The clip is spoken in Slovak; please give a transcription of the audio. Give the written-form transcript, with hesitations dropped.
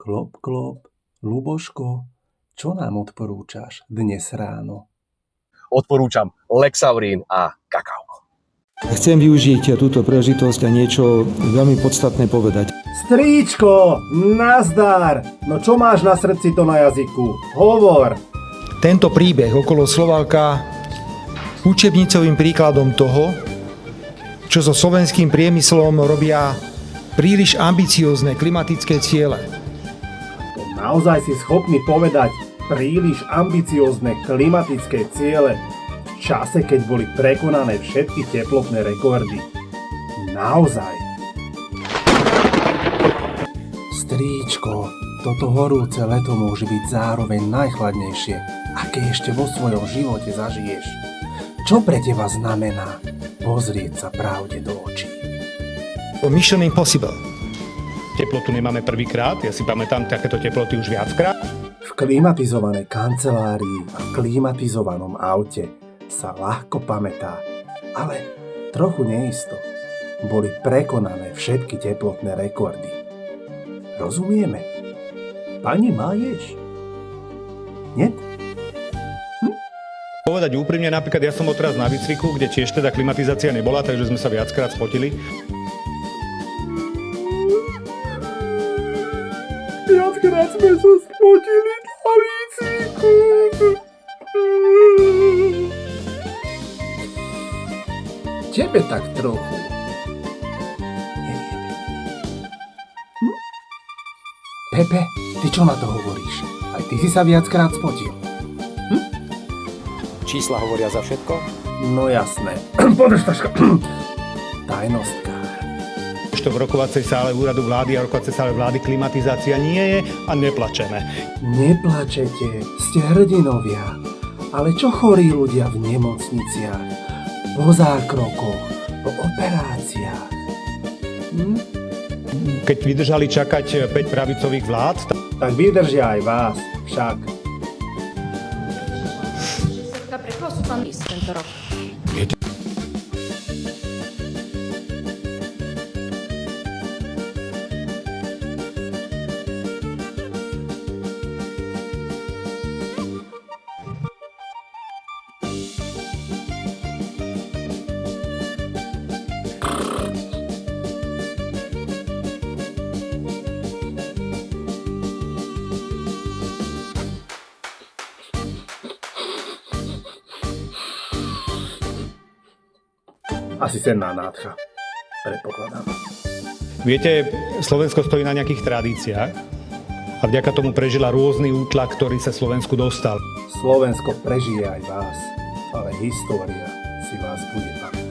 Klop, klop. Luboško, čo nám odporúčaš dnes ráno? Odporúčam Lexaurín a kakao. Chcem využiť túto príležitosť a niečo veľmi podstatné povedať. Stríčko, nazdar! No čo máš na srdci, to na jazyku? Hovor! Tento príbeh okolo Slovalka učebnicovým príkladom toho, čo so slovenským priemyslom robia príliš ambiciózne klimatické ciele. Naozaj si schopný povedať príliš ambiciózne klimatické ciele v čase, keď boli prekonané všetky teplotné rekordy? Naozaj? Stríčko, toto horúce leto môže byť zároveň najchladnejšie, aké ešte vo svojom živote zažiješ. Čo pre teba znamená pozrieť sa pravde do očí? Mission Impossible. Teplotu nemáme prvýkrát, ja si pamätám takéto teploty už viackrát. V klimatizovanej kancelárii a v klimatizovanom aute sa ľahko pamätá, ale trochu neisto. Boli prekonané všetky teplotné rekordy. Rozumieme? Pani, máješ? Nie? Povedať úprimne, napríklad ja som odteraz na výcviku, kde tiež teda klimatizácia nebola, takže sme sa viackrát spotili. Viackrát sme sa spotili na výcviku. Tebe tak trochu. Pepe, ty čo na to hovoríš? Aj ty si sa viackrát spotil. Čísla hovoria za všetko? No jasné. Podrž taška. Tajnostka. Ešte v rokovacej sále úradu vlády a rokovacej sále vlády klimatizácia nie je a neplačeme. Neplačete, ste hrdinovia. Ale čo chorí ľudia v nemocniciach, po zákrokoch, po operáciách? Keď vydržali čakať 5 pravicových vlád, Tak vydržia aj vás, však. Pre koho sú tam ísť tento rok? Asi senná nádcha. Predpokladám. viete, Slovensko stojí na nejakých tradíciách a vďaka tomu prežila rôzny útlak, ktorý sa Slovensku dostal. Slovensko prežije aj vás, ale história si vás bude pamätať.